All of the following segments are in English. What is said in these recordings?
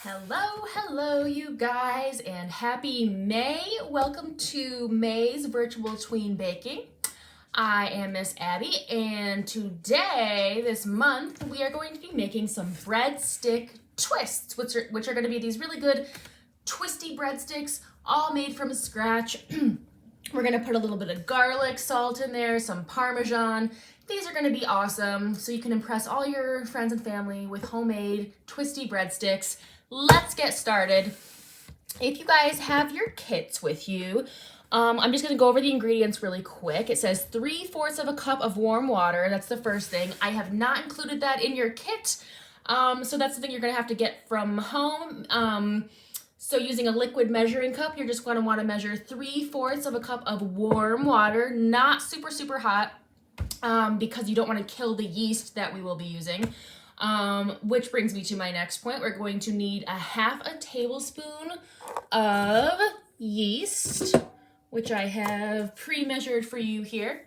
Hello, you guys, and happy May. Welcome to May's Virtual Tween Baking. I am Miss Abby, and today, this month, we are going to be making some breadstick twists, which are going to be these really good twisty breadsticks, all made from scratch. We're going to put a little bit of garlic salt in there, some Parmesan. These are going to be awesome, so you can impress all your friends and family with homemade twisty breadsticks. Let's get started. If you guys have your kits with you, I'm just going to go over the ingredients really quick. It says 3/4 of a cup of warm water. That's the first thing. I have not included that in your kit, so that's the thing you're going to have to get from home. So using a liquid measuring cup, you're just going to want to measure 3/4 of a cup of warm water, not super hot, because you don't want to kill the yeast that we will be using. Which brings me to my next point. We're going to need a 1/2 tablespoon of yeast, which I have pre-measured for you here.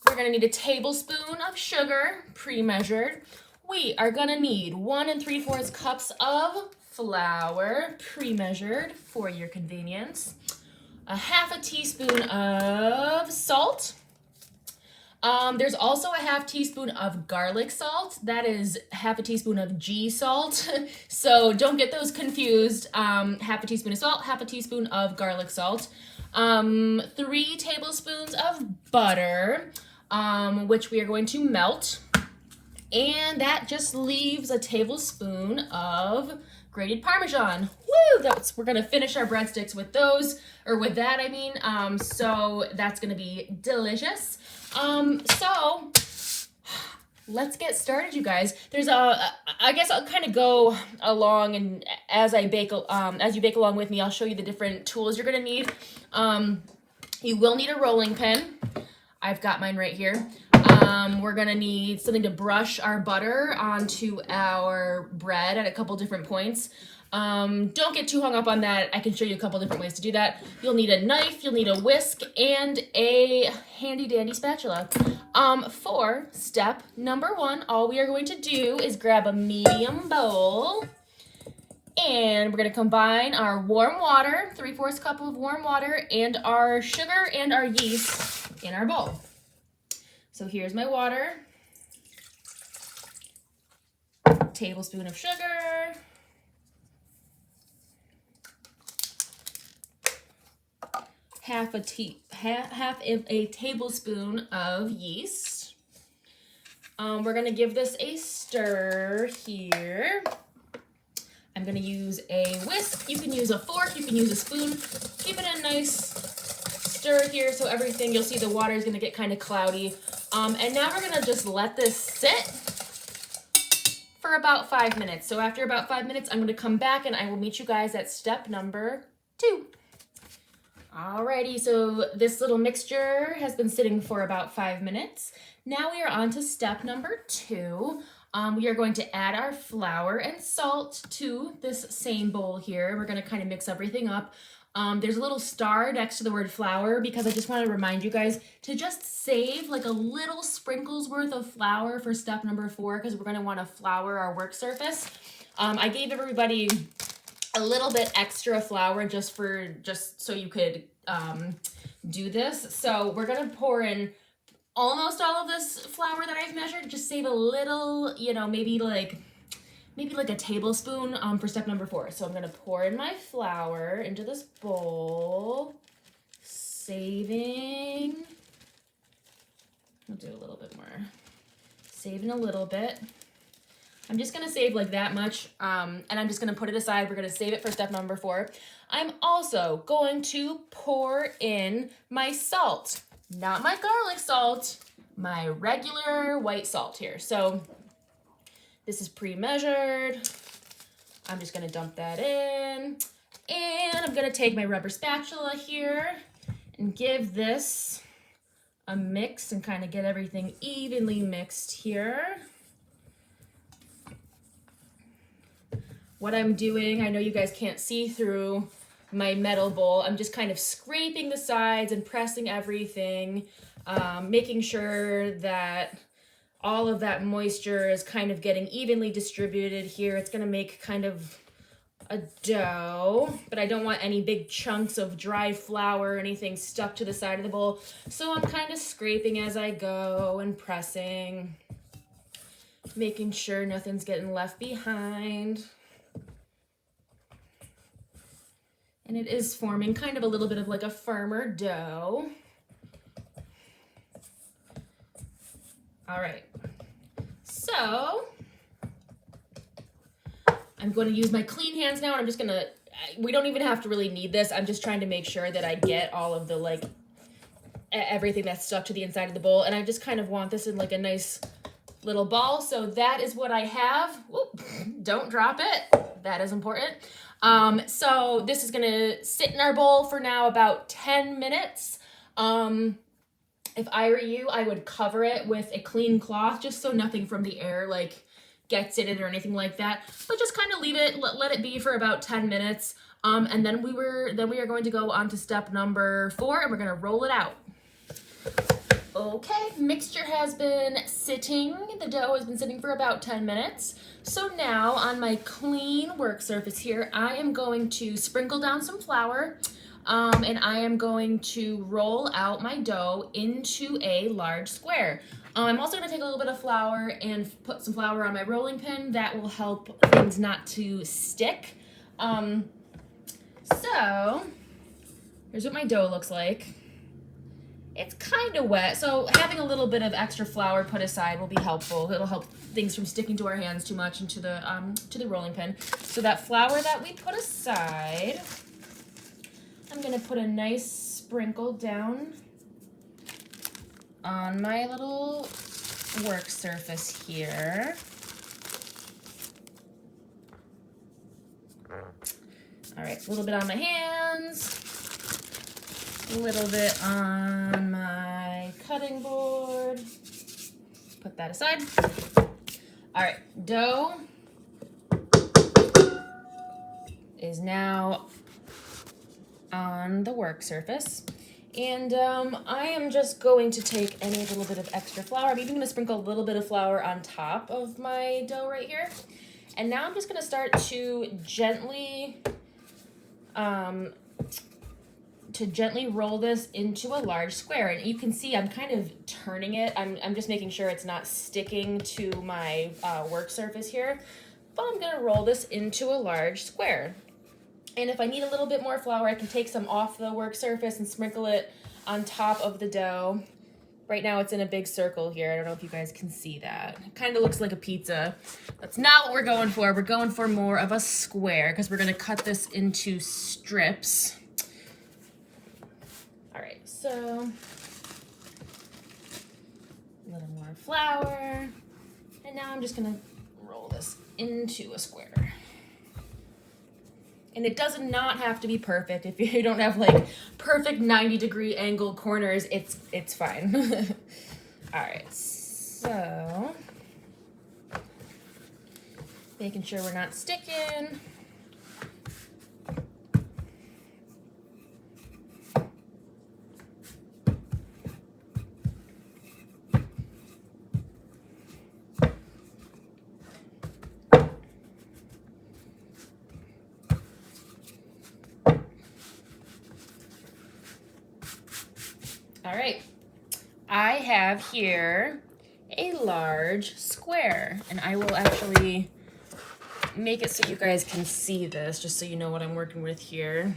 We're going to need a tablespoon of sugar, pre-measured. We are going to need 1 3/4 cups of flour, pre-measured for your convenience. A 1/2 teaspoon of salt. There's also a 1/2 teaspoon of garlic salt. That is 1/2 teaspoon of G salt. So don't get those confused. 1/2 teaspoon of salt, 1/2 teaspoon of garlic salt. 3 tablespoons of butter, which we are going to melt. And that just leaves a tablespoon of grated Parmesan. Woo! We're gonna finish our breadsticks with those, or with that, I mean. So that's gonna be delicious. So let's get started, you guys. I guess I'll kind of go along, and as you bake along with me, I'll show you the different tools you're gonna need. You will need a rolling pin. I've got mine right here. We're gonna need something to brush our butter onto our bread at a couple different points. Don't get too hung up on that. I can show you a couple different ways to do that. You'll need a knife, you'll need a whisk, and a handy dandy spatula. For step number 1, all we are going to do is grab a medium bowl, and we're gonna combine our warm water, 3/4 cup of warm water, and our sugar and our yeast in our bowl. So here's my water, tablespoon of sugar, half a tablespoon of yeast. We're gonna give this a stir here. I'm gonna use a whisk. You can use a fork, you can use a spoon. Give it a nice stir here so everything, you'll see the water is gonna get kind of cloudy. And now we're gonna just let this sit for about 5 minutes. So after about 5 minutes, I'm gonna come back and I will meet you guys at step number 2. Alrighty, so this little mixture has been sitting for about 5 minutes. Now we are on to step number 2. We are going to add our flour and salt to this same bowl here. We're gonna kind of mix everything up. There's a little star next to the word flour because I just want to remind you guys to just save like a little sprinkles worth of flour for step number 4 because we're going to want to flour our work surface. I gave everybody a little bit extra flour just so you could do this. So we're going to pour in almost all of this flour that I've measured. Just save a little, maybe like a tablespoon for step number 4. So I'm gonna pour in my flour into this bowl, saving, I'll do a little bit more, saving a little bit. I'm just gonna save like that much, and I'm just gonna put it aside. We're gonna save it for step number 4. I'm also going to pour in my salt, not my garlic salt, my regular white salt here. So this is pre-measured. I'm just gonna dump that in. And I'm gonna take my rubber spatula here and give this a mix and kind of get everything evenly mixed here. What I'm doing, I know you guys can't see through my metal bowl. I'm just kind of scraping the sides and pressing everything, making sure that all of that moisture is kind of getting evenly distributed here. It's gonna make kind of a dough, but I don't want any big chunks of dry flour or anything stuck to the side of the bowl. So I'm kind of scraping as I go and pressing, making sure nothing's getting left behind. And it is forming kind of a little bit of like a firmer dough. All right, so I'm going to use my clean hands now, and I'm just going to, we don't even have to really knead this. I'm just trying to make sure that I get all of the, like, everything that's stuck to the inside of the bowl, and I just kind of want this in, like, a nice little ball. So that is what I have. Whoop, don't drop it. That is important. So this is going to sit in our bowl for now about 10 minutes. If I were you, I would cover it with a clean cloth just so nothing from the air like gets in it or anything like that. But just kind of leave it, let it be for about 10 minutes. And then we are going to go on to step number 4, and we're going to roll it out. Okay, mixture has been sitting. The dough has been sitting for about 10 minutes. So now on my clean work surface here, I am going to sprinkle down some flour. And I am going to roll out my dough into a large square. I'm also going to take a little bit of flour and put some flour on my rolling pin. That will help things not to stick. So here's what my dough looks like. It's kind of wet, so having a little bit of extra flour put aside will be helpful. It'll help things from sticking to our hands too much into the rolling pin. So that flour that we put aside, I'm gonna put a nice sprinkle down on my little work surface here. All right, a little bit on my hands, a little bit on my cutting board. Put that aside. All right, dough is now on the work surface, and I am just going to take any little bit of extra flour. I'm even going to sprinkle a little bit of flour on top of my dough right here, and now I'm just going to start to gently roll this into a large square. And you can see I'm kind of turning it. I'm just making sure it's not sticking to my work surface here, but I'm going to roll this into a large square. And if I need a little bit more flour, I can take some off the work surface and sprinkle it on top of the dough. Right now it's in a big circle here. I don't know if you guys can see that. It kind of looks like a pizza. That's not what we're going for. We're going for more of a square because we're going to cut this into strips. All right, so a little more flour. And now I'm just going to roll this into a square. And it does not have to be perfect. If you don't have like perfect 90-degree angled corners, it's fine. All right, so making sure we're not sticking. All right, I have here a large square, and I will actually make it so you guys can see this, just so you know what I'm working with here.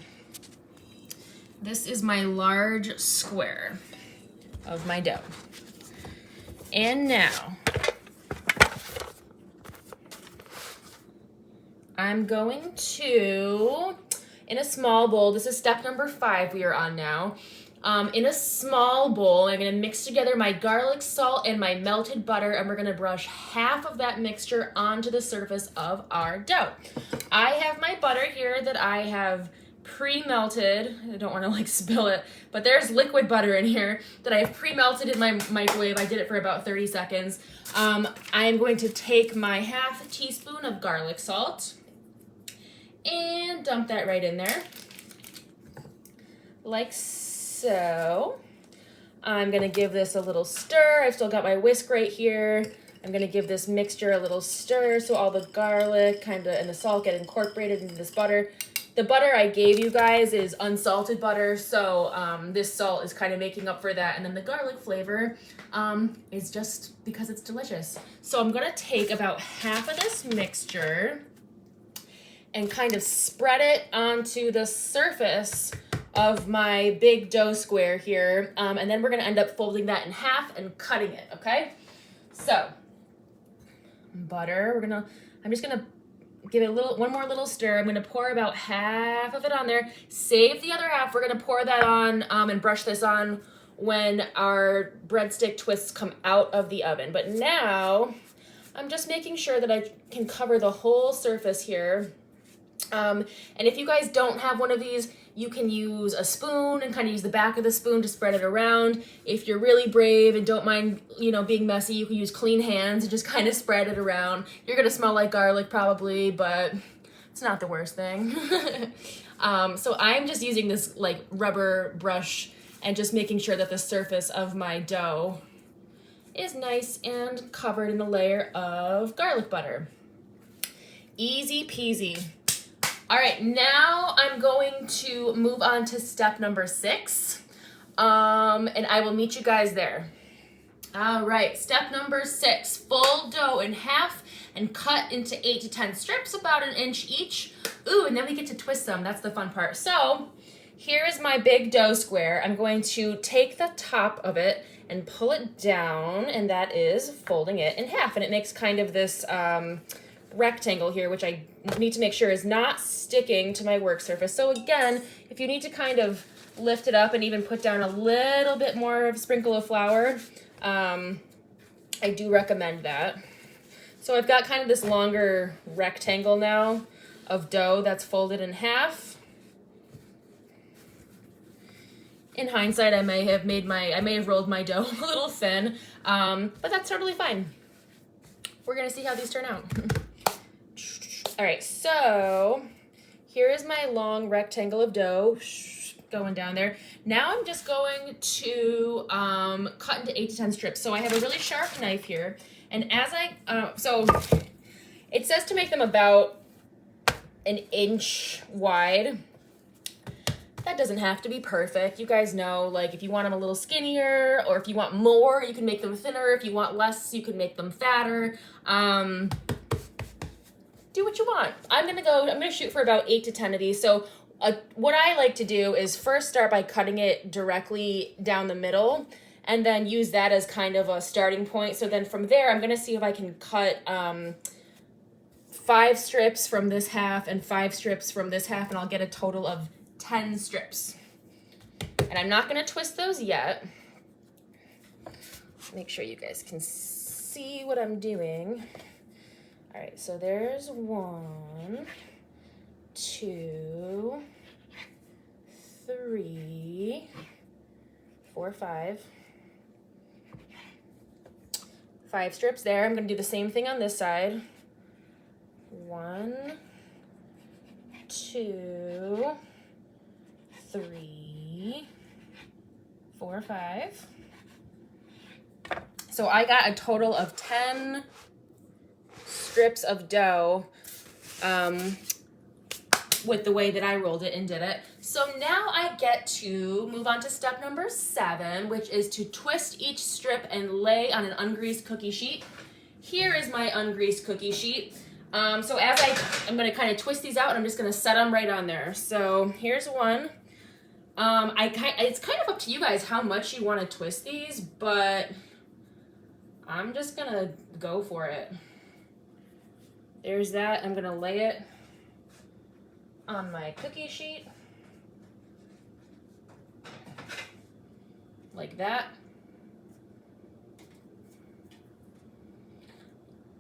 This is my large square of my dough. And now, I'm going to, in a small bowl, this is step number 5 we are on now. In a small bowl, I'm going to mix together my garlic salt and my melted butter, and we're going to brush half of that mixture onto the surface of our dough. I have my butter here that I have pre-melted. I don't want to like spill it, but there's liquid butter in here that I have pre-melted in my microwave. I did it for about 30 seconds. I'm going to take my ½ teaspoon of garlic salt and dump that right in there, like so. I'm gonna give this a little stir. I've still got my whisk right here. I'm gonna give this mixture a little stir so all the garlic and the salt get incorporated into this butter. The butter I gave you guys is unsalted butter, so this salt is kind of making up for that. And then the garlic flavor is just because it's delicious. So I'm gonna take about half of this mixture and kind of spread it onto the surface of my big dough square here. And then we're gonna end up folding that in half and cutting it, okay? So, butter, I'm just gonna give it one more little stir. I'm gonna pour about half of it on there. Save the other half. We're gonna pour that on and brush this on when our breadstick twists come out of the oven. But now, I'm just making sure that I can cover the whole surface here. And if you guys don't have one of these, you can use a spoon and kind of use the back of the spoon to spread it around. If you're really brave and don't mind, being messy, you can use clean hands and just kind of spread it around. You're gonna smell like garlic probably, but it's not the worst thing. So I'm just using this like rubber brush and just making sure that the surface of my dough is nice and covered in a layer of garlic butter. Easy peasy. All right, now I'm going to move on to step number 6, and I will meet you guys there. All right, step number 6, fold dough in half and cut into 8 to 10 strips, about 1 inch each. Ooh, and then we get to twist them. That's the fun part. So here is my big dough square. I'm going to take the top of it and pull it down, and that is folding it in half, and it makes kind of this rectangle here, which I need to make sure is not sticking to my work surface. So again, if you need to kind of lift it up and even put down a little bit more of a sprinkle of flour, I do recommend that. So I've got kind of this longer rectangle now of dough that's folded in half. In hindsight, I may have rolled my dough a little thin, but that's totally fine. We're gonna see how these turn out. All right, so here is my long rectangle of dough going down there. Now I'm just going to cut into 8 to 10 strips. So I have a really sharp knife here, and as so it says to make them about 1 inch wide. That doesn't have to be perfect. You guys know, like if you want them a little skinnier, or if you want more, you can make them thinner. If you want less, you can make them fatter. Do what you want. I'm gonna shoot for about 8 to 10 of these. So what I like to do is first start by cutting it directly down the middle, and then use that as kind of a starting point. So then from there, I'm gonna see if I can cut 5 strips from this half and 5 strips from this half, and I'll get a total of 10 strips. And I'm not gonna twist those yet. Make sure you guys can see what I'm doing. All right, so there's 1, 2, 3, 4, 5. 5 strips there. I'm gonna do the same thing on this side. 1, 2, 3, 4, 5. So I got a total of 10 strips of dough with the way that I rolled it and did it. So now I get to move on to step number 7, which is to twist each strip and lay on an ungreased cookie sheet. Here is my ungreased cookie sheet. So as I'm gonna kind of twist these out, and I'm just gonna set them right on there. So here's one. It's kind of up to you guys how much you want to twist these, but I'm just gonna go for it. There's that. I'm gonna lay it on my cookie sheet like that.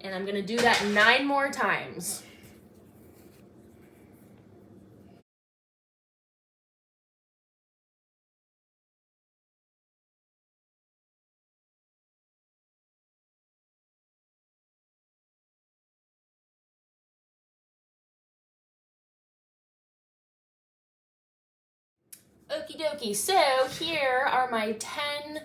And I'm gonna do that 9 more times. Okie dokie, so here are my 10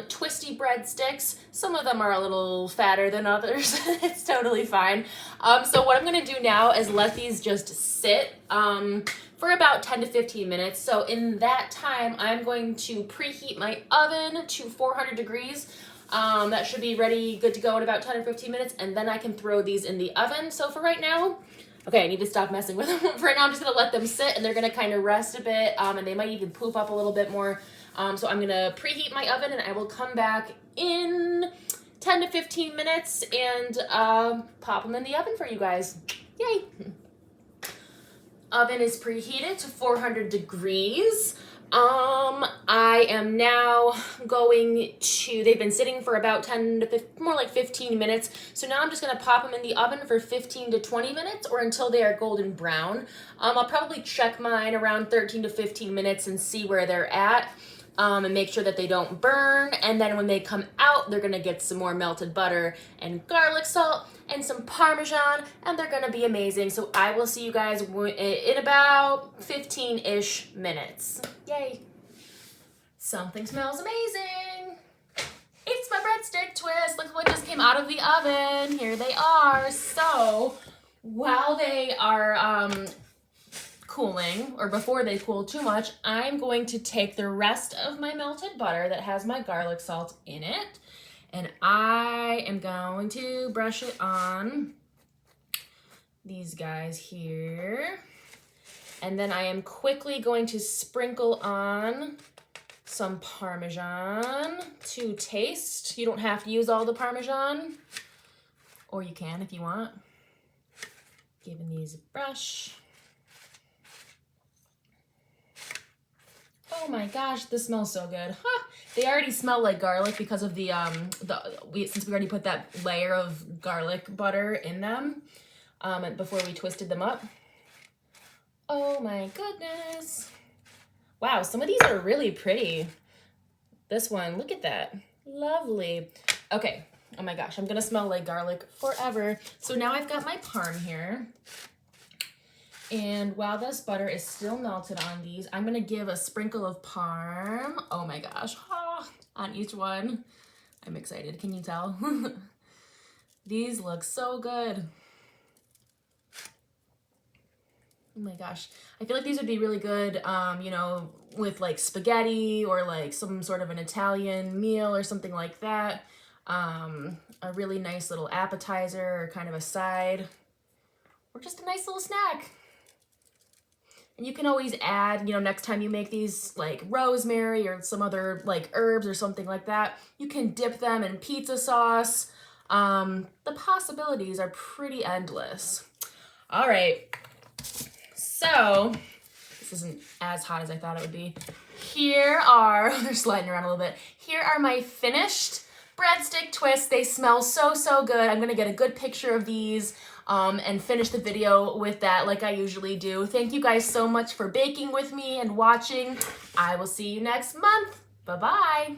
twisty breadsticks. Some of them are a little fatter than others. It's totally fine. So what I'm gonna do now is let these just sit for about 10 to 15 minutes. So in that time, I'm going to preheat my oven to 400 degrees. That should be ready, good to go in about 10 or 15 minutes, and then I can throw these in the oven. So for right now, okay, I need to stop messing with them. For right now, I'm just gonna let them sit and they're gonna kind of rest a bit, and they might even poof up a little bit more. So I'm gonna preheat my oven and I will come back in 10 to 15 minutes and pop them in the oven for you guys. Yay! Oven is preheated to 400 degrees. I am now going to, they've been sitting for about 10 to 15, more like 15 minutes. So now I'm just gonna pop them in the oven for 15 to 20 minutes or until they are golden brown. I'll probably check mine around 13 to 15 minutes and see where they're at. And make sure that they don't burn. And then when they come out, they're gonna get some more melted butter and garlic salt and some Parmesan, and they're gonna be amazing. So I will see you guys in about 15-ish minutes. Yay. Something smells amazing. It's my breadstick twist. Look what just came out of the oven. Here they are. So while they are cooling, or before they cool too much, I'm going to take the rest of my melted butter that has my garlic salt in it, and I am going to brush it on these guys here. And then I am quickly going to sprinkle on some Parmesan to taste. You don't have to use all the Parmesan, or you can if you want. Giving these a brush. Oh my gosh, this smells so good. Huh. They already smell like garlic because of since we already put that layer of garlic butter in them before we twisted them up. Oh my goodness. Wow, some of these are really pretty. This one, look at that. Lovely. Okay, oh my gosh, I'm gonna smell like garlic forever. So now I've got my parm here. And while this butter is still melted on these, I'm gonna give a sprinkle of parm. Oh my gosh, on each one. I'm excited, can you tell? These look so good. Oh my gosh, I feel like these would be really good, you know, with like spaghetti or like some sort of an Italian meal or something like that. A really nice little appetizer or kind of a side, or just a nice little snack. And you can always add, you know, next time you make these, like rosemary or some other like herbs or something like that, you can dip them in pizza sauce. The possibilities are pretty endless. All right, so this isn't as hot as I thought it would be. Here are, they're sliding around a little bit. Here are my finished breadstick twists. They smell so, so good. I'm gonna get a good picture of these and finish the video with that like I usually do. Thank you guys so much for baking with me and watching. I will see you next month. Bye-bye.